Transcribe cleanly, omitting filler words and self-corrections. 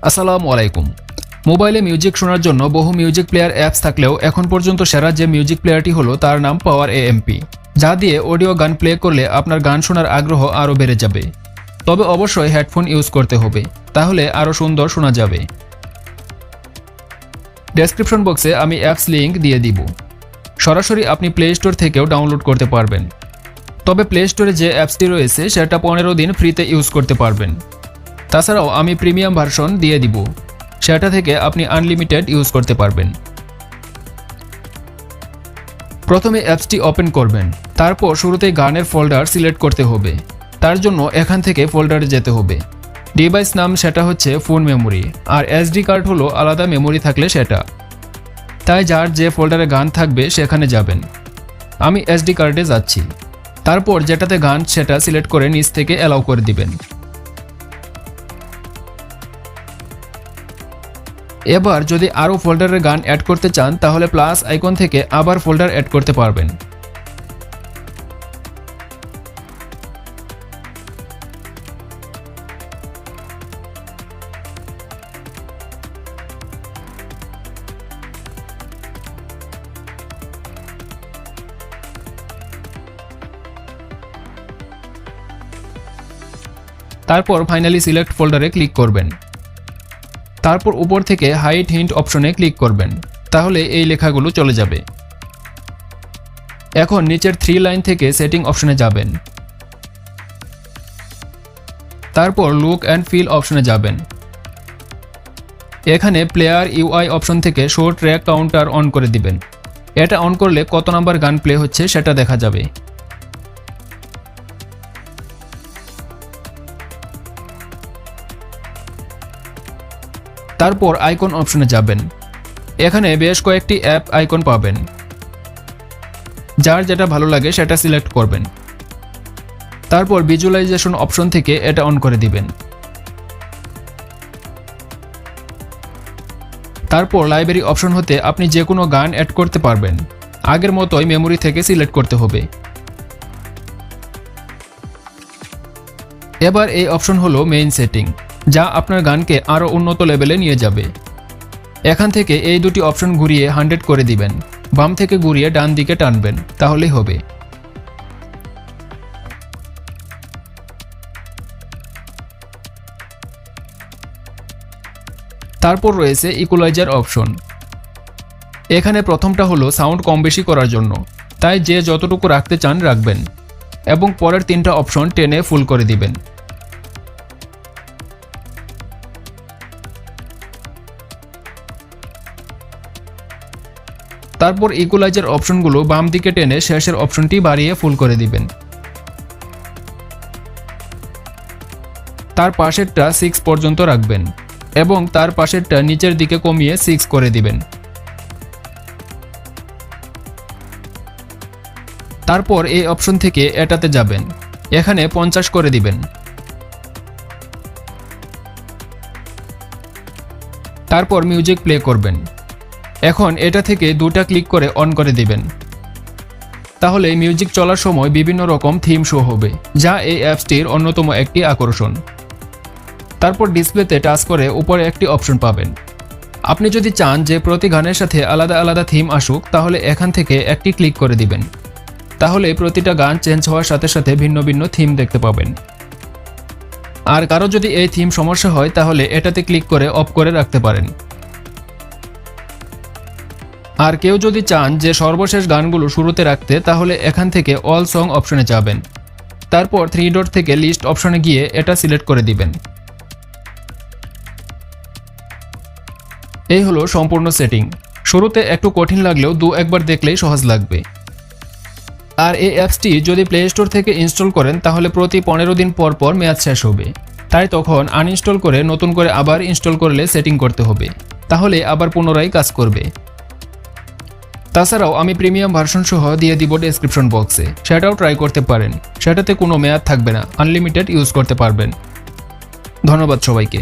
আসসালামু আলাইকুম। মোবাইলে মিউজিক শোনার জন্য বহু মিউজিক প্লেয়ার অ্যাপস থাকলেও এখন পর্যন্ত সেরা যে মিউজিক প্লেয়ারটি হলো তার নাম পাওয়ার এএমপি, যা দিয়ে অডিও গান প্লে করলে আপনার গান শোনার আগ্রহ আরও বেড়ে যাবে। তবে অবশ্যই হেডফোন ইউজ করতে হবে, তাহলে আরও সুন্দর শোনা যাবে। ডেসক্রিপশন বক্সে আমি অ্যাপস লিঙ্ক দিয়ে দিব। সরাসরি আপনি প্লে স্টোর থেকেও ডাউনলোড করতে পারবেন। তবে প্লে স্টোরে যে অ্যাপসটি রয়েছে সেটা 15 দিন ফ্রিতে ইউজ করতে পারবেন। তাছাড়াও আমি প্রিমিয়াম ভার্সন দিয়ে দিব, সেটা থেকে আপনি আনলিমিটেড ইউজ করতে পারবেন। প্রথমে অ্যাপসটি ওপেন করবেন, তারপর শুরুতেই গানের ফোল্ডার সিলেক্ট করতে হবে। তার জন্য এখান থেকে ফোল্ডারে যেতে হবে। ডিভাইস নাম সেটা হচ্ছে ফোন মেমোরি, আর এসডি কার্ড হলো আলাদা মেমোরি থাকলে সেটা। তাই যার যে ফোল্ডারে গান থাকবে সেখানে যাবেন। আমি এসডি কার্ডে যাচ্ছি। তারপর যেটাতে গান সেটা সিলেক্ট করে নিচ থেকে অ্যালাউ করে দিবেন। এবার যদি আরও ফোল্ডারের গান অ্যাড করতে চান তাহলে প্লাস আইকন থেকে আবার ফোল্ডার অ্যাড করতে পারবেন। তারপর ফাইনালি সিলেক্ট ফোল্ডারে ক্লিক করবেন। তারপর উপর থেকে হাইড হিন্ট অপশনে ক্লিক করবেন, তাহলে এই লেখাগুলো চলে যাবে। এখন নিচের 3 লাইন থেকে সেটিং অপশনে যাবেন। তারপর লুক অ্যান্ড ফিল অপশনে যাবেন। এখানে প্লেয়ার ইউআই অপশন থেকে শো ট্র্যাক কাউন্টার অন করে দিবেন। এটা অন করলে কত নাম্বার গান প্লে হচ্ছে সেটা দেখা যাবে। তারপর আইকন অপশনে যাবেন। এখানে বেশ কয়েকটি অ্যাপ আইকন পাবেন, যার যেটা ভালো লাগে সেটা সিলেক্ট করবেন। তারপর ভিজুয়ালাইজেশন অপশন থেকে এটা অন করে দিবেন। তারপর লাইব্রেরি অপশন হতে আপনি যে কোনো গান অ্যাড করতে পারবেন। আগের মতোই মেমোরি থেকে সিলেক্ট করতে হবে। এবার এই অপশন হলো মেইন সেটিং, যা আপনার গানকে আরও উন্নত লেভেলে নিয়ে যাবে। এখান থেকে এই দুটি অপশন ঘুরিয়ে 100 করে দিবেন। বাম থেকে ঘুরিয়ে ডান দিকে টানবেন, তাহলেই হবে। তারপর রয়েছে ইকুয়ালাইজার অপশন। এখানে প্রথমটা হলো সাউন্ড কম বেশি করার জন্য, তাই যে যতটুকু রাখতে চান রাখবেন, এবং পরের 3টা অপশন টেনে ফুল করে দিবেন। তারপর ইকুয়ালাইজার অপশনগুলো বাম দিকে টেনে শেষের অপশনটি বাড়িয়ে ফুল করে দিবেন। তার পাশেরটা 6 পর্যন্ত রাখবেন এবং তার পাশেরটা নিচের দিকে কমিয়ে 6 করে দিবেন। তারপর এই অপশন থেকে এটাতে যাবেন, এখানে 50 করে দিবেন। তারপর মিউজিক প্লে করবেন। এখন এটা থেকে 2টা ক্লিক করে অন করে দিবেন, তাহলে মিউজিক চলার সময় বিভিন্ন রকম থিম শো হবে, যা এই অ্যাপসটির অন্যতম একটি আকর্ষণ। তারপর ডিসপ্লেতে টাচ করে উপরে একটি অপশন পাবেন। আপনি যদি চান যে প্রতি গানের সাথে আলাদা আলাদা থিম আসুক, তাহলে এখান থেকে একটি ক্লিক করে দিবেন, তাহলে প্রতিটা গান চেঞ্জ হওয়ার সাথে সাথে ভিন্ন ভিন্ন থিম দেখতে পাবেন। আর কারো যদি এই থিম সমস্যা হয় তাহলে এটাতে ক্লিক করে অফ করে রাখতে পারেন। আর কেউ যদি চান যে সর্বশেষ গানগুলো শুরুতে রাখতে, তাহলে এখান থেকে অল সং অপশনে যাবেন। তারপর 3 ডট থেকে লিস্ট অপশনে গিয়ে এটা সিলেক্ট করে দিবেন। এই হলো সম্পূর্ণ সেটিং। শুরুতে একটু কঠিন লাগলেও 2-1 দেখলেই সহজ লাগবে। আর এই অ্যাপসটি যদি প্লে স্টোর থেকে ইনস্টল করেন তাহলে প্রতি 15 দিন পর পর মেয়াদ শেষ হবে, তাই তখন আনইনস্টল করে নতুন করে আবার ইনস্টল করলে সেটিং করতে হবে, তাহলে আবার পুনরায় কাজ করবে। তাছাড়াও আমি প্রিমিয়াম ভার্সন সহ দিয়ে দিব ডেসক্রিপশন বক্সে, সেটাও ট্রাই করতে পারেন। সেটাতে কোনো মেয়াদ থাকবে না, আনলিমিটেড ইউজ করতে পারবেন। ধন্যবাদ সবাইকে।